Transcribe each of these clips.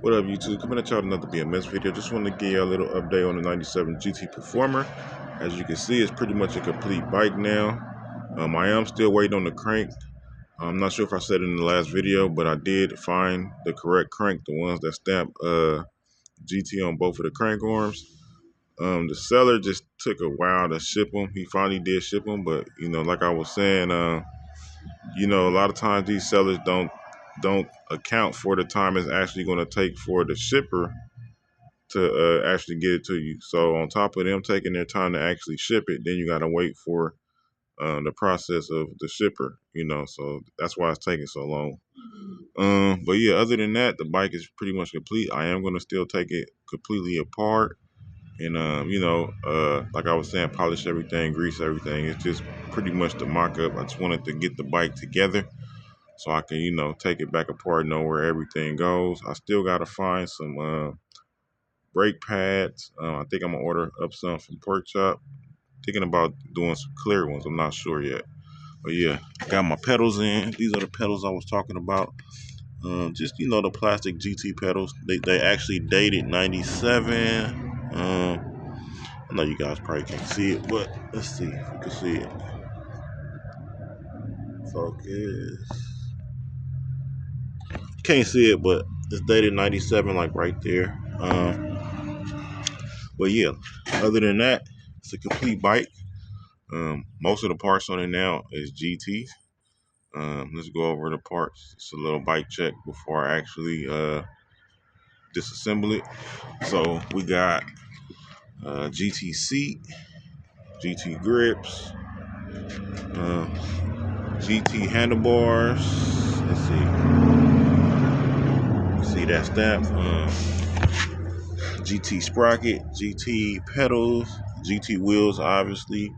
What up, YouTube? Coming at y'all with another BMS video. Just wanted to give you a little update on the 97 GT Performer. As you can see, it's pretty much a complete bike now. I am still waiting on the crank. I'm not sure if I said it in the last video, but I did find the correct crank, the ones that stamp GT on both of the crank arms. The seller just took a while to ship them. He finally did ship them, but like I was saying, a lot of times these sellers don't account for the time it's actually going to take for the shipper to actually get it to you. So on top of them taking their time to actually ship it, then you got to wait for the process of the shipper, so that's why it's taking so long. But yeah, other than that, the bike is pretty much complete. I am going to still take it completely apart and, like I was saying, polish everything, grease everything. It's just pretty much the mock-up. I just wanted to get the bike together so I can, take it back apart, know where everything goes. I still got to find some brake pads. I think I'm gonna order up some from Pork Chop. Thinking about doing some clear ones. I'm not sure yet. But yeah, got my pedals in. These are the pedals I was talking about. Just the plastic GT pedals. They actually dated 97. I know you guys probably can't see it, but let's see if you can see it. Focus. Can't see it, but it's dated 97, like right there. But yeah, other than that, it's a complete bike. Most of the parts on it now is GT. Let's go over the parts. It's a little bike check before I actually disassemble it. So we got GT seat, GT grips, GT handlebars. Let's see that stamp. GT sprocket, GT pedals, GT wheels, obviously.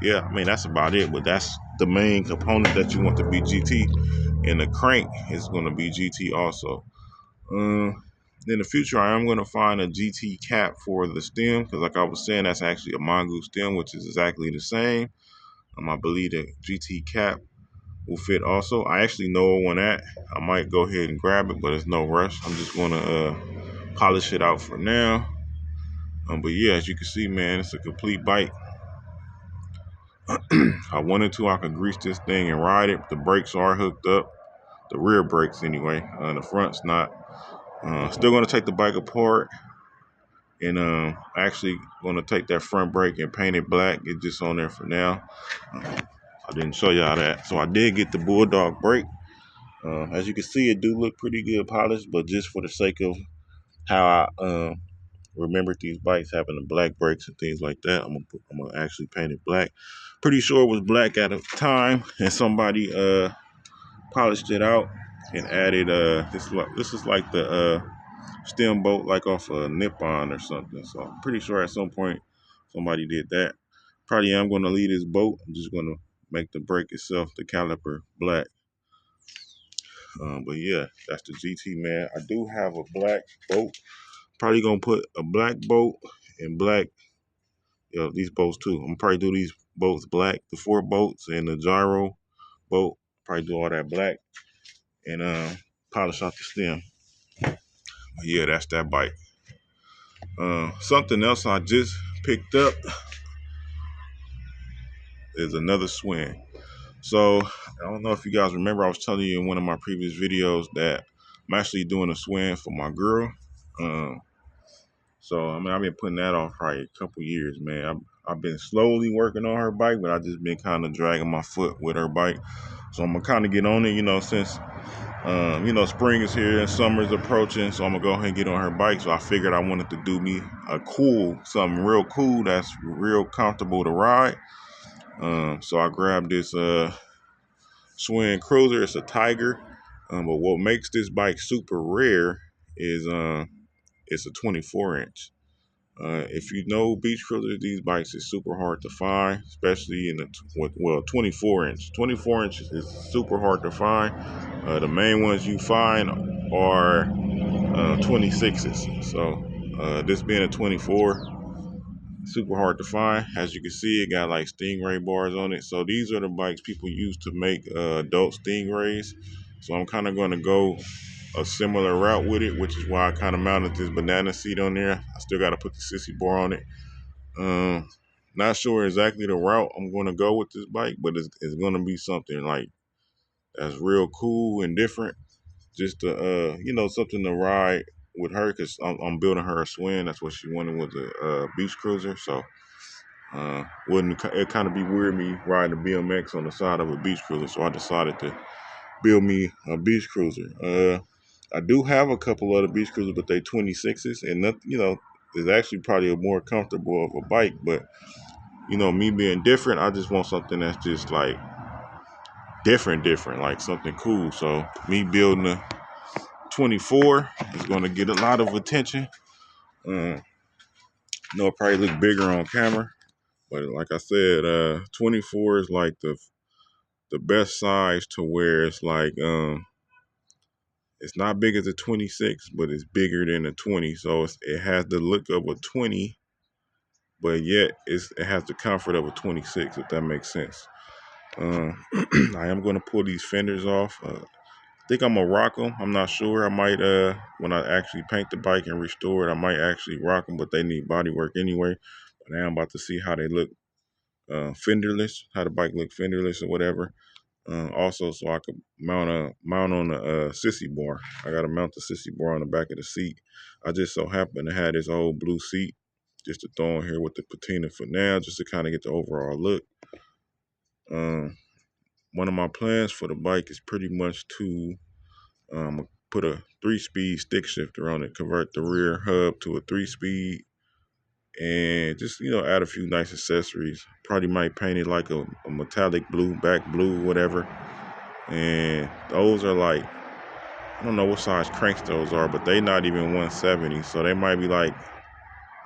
Yeah, I mean that's about it, but that's the main component that you want to be GT, and the crank is going to be GT also. In the future, I am going to find a GT cap for the stem because, like I was saying, that's actually a mongoose stem, which is exactly the same. I believe the GT cap will fit also. I actually know one at. I might go ahead and grab it, but it's no rush. I'm just going to polish it out for now. But yeah, as you can see, man, it's a complete bike. I wanted to, I could grease this thing and ride it. The brakes are hooked up. The rear brakes anyway. The front's not. Still going to take the bike apart. And actually going to take that front brake and paint it black. It's just on there for now. I didn't show y'all that. So I did get the Bulldog brake. As you can see, it do look pretty good polished. But just for the sake of how I remembered these bikes having the black brakes and things like that, I'm gonna actually paint it black. Pretty sure it was black at the time, and somebody polished it out and added this is like the stem bolt, like off a Nippon or something. So I'm pretty sure at some point somebody did that. Probably am going to leave this bolt. I'm just going to make the brake itself, the caliper, black. But yeah, that's the GT, man. I do have a black bolt. Probably gonna put a black bolt and black, these bolts too. I'm probably do these bolts black, the 4 bolts and the gyro bolt. Probably do all that black and polish out the stem. But yeah, that's that bike. Something else I just picked up is another schwinn. So I don't know if you guys remember, I was telling you in one of my previous videos that I'm actually doing a schwinn for my girl. So I mean, I've been putting that off probably a couple years, man. I've been slowly working on her bike, but I just been kind of dragging my foot with her bike. So I'm gonna kind of get on it, since spring is here and summer is approaching. So I'm gonna go ahead and get on her bike. So I figured I wanted to do me something real cool that's real comfortable to ride. So I grabbed this Schwinn Cruiser. It's a Tiger. But what makes this bike super rare is it's a 24-inch. If you know beach cruisers, these bikes is super hard to find, especially in the 24 inch. 24 inch is super hard to find. The main ones you find are 26s. So this being a 24, super hard to find. As you can see, it got like Stingray bars on it. So these are the bikes people use to make adult Stingrays. So I'm kind of going to go a similar route with it, which is why I kind of mounted this banana seat on there. I still got to put the sissy bar on it. Not sure exactly the route I'm going to go with this bike, but it's going to be something like that's real cool and different. Just to, something to ride with her, because I'm building her a schwinn. That's what she wanted, with a beach cruiser. So wouldn't it kind of be weird me riding a BMX on the side of a beach cruiser? So I decided to build me a beach cruiser. I do have a couple other beach cruisers, but they 26s, and nothing, is actually probably a more comfortable of a bike. But me being different, I just want something that's just like different, like something cool. So me building a 24 is going to get a lot of attention. It'll probably look bigger on camera, but like I said, 24 is like the best size, to where it's like it's not big as a 26, but it's bigger than a 20. So it has the look of a 20, but yet it has the comfort of a 26, if that makes sense. I am going to pull these fenders off. I think I'm gonna rock them. I'm not sure. I might, when I actually paint the bike and restore it, I might actually rock them, but they need body work anyway. But now I'm about to see how they look fenderless, how the bike look fenderless or whatever. Also, so I could mount on the sissy bar. I gotta mount the sissy bar on the back of the seat. I just so happen to have this old blue seat just to throw in here with the patina for now, just to kind of get the overall look. One of my plans for the bike is pretty much to put a 3-speed stick shifter on it, convert the rear hub to a 3-speed, and just add a few nice accessories. Probably might paint it like a metallic blue, back blue, whatever. And those are like, I don't know what size cranks those are, but they not even 170, so they might be like,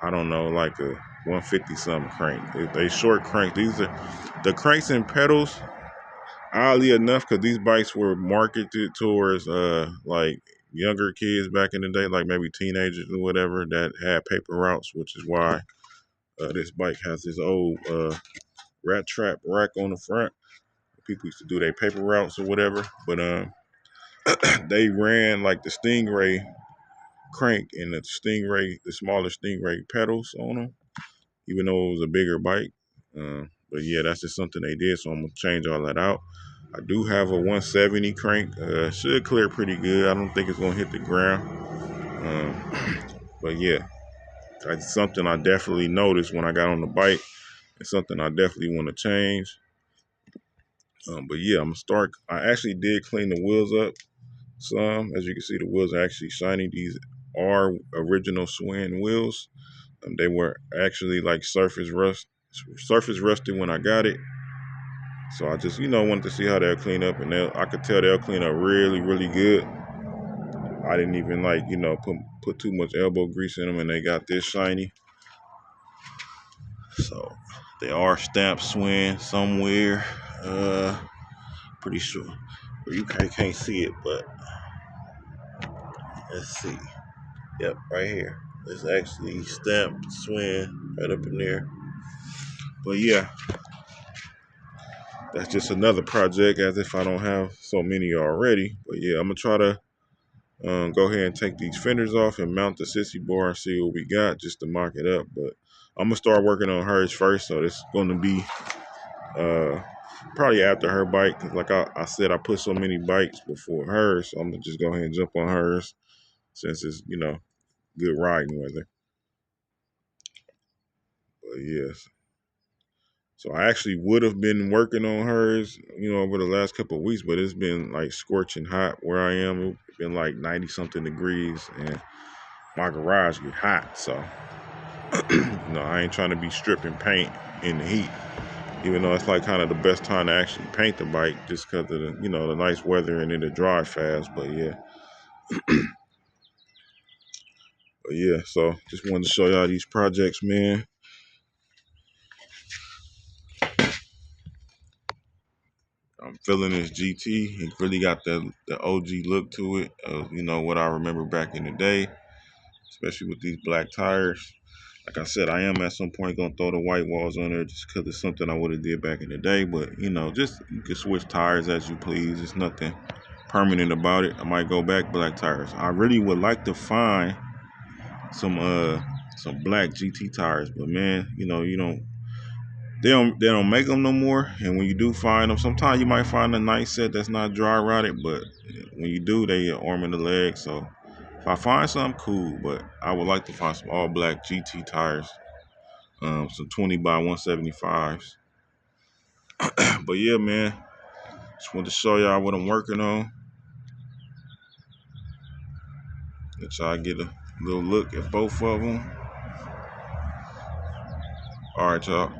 I don't know, like a 150 something crank. They short cranks. These are the cranks and pedals. Oddly enough, because these bikes were marketed towards like younger kids back in the day, like maybe teenagers or whatever, that had paper routes, which is why this bike has this old rat trap rack on the front. People used to do their paper routes or whatever, but they ran like the Stingray crank and the smaller Stingray pedals on them, even though it was a bigger bike. But yeah, that's just something they did, so I'm gonna change all that out. I do have a 170 crank. Should clear pretty good. I don't think it's gonna hit the ground. But yeah, that's something I definitely noticed when I got on the bike. It's something I definitely want to change. But yeah, I'm gonna start. I actually did clean the wheels up some. As you can see, the wheels are actually shiny. These are original Schwinn wheels. They were actually like surface rusted when I got it. So I just, wanted to see how they'll clean up, and I could tell they'll clean up really, really good. I didn't even like, put too much elbow grease in them, and they got this shiny. So they are stamped Schwinn somewhere. Pretty sure. Well, you can't see it, but let's see. Yep, right here. It's actually stamped Schwinn right up in there. But yeah, that's just another project, as if I don't have so many already. But yeah, I'm gonna try to go ahead and take these fenders off and mount the sissy bar and see what we got, just to mock it up. But I'm gonna start working on hers first, so this is gonna be uh, probably after her bike, because like I said, I put so many bikes before hers, so I'm gonna just go ahead and jump on hers since it's good riding weather. But yes, so I actually would have been working on hers, over the last couple of weeks, but it's been like scorching hot where I am. It's been like 90 something degrees, and my garage get hot. So, I ain't trying to be stripping paint in the heat, even though it's like kind of the best time to actually paint the bike, just because of the nice weather, and it'll dry fast. But yeah, so just wanted to show y'all these projects, man. I'm feeling this GT. It really got the OG look to it. What I remember back in the day, especially with these black tires. Like I said, I am at some point gonna throw the white walls on there, just because it's something I would have did back in the day. But just you can switch tires as you please. It's nothing permanent about it, I might go back black tires. I really would like to find some black GT tires, but man, they don't make them no more. And when you do find them, sometimes you might find a nice set that's not dry rotted, but when you do, they arm in the leg. So if I find something, cool, but I would like to find some all black GT tires, some 20 by 175s. But yeah, man, just wanted to show y'all what I'm working on. Let y'all get a little look at both of them. All right, y'all.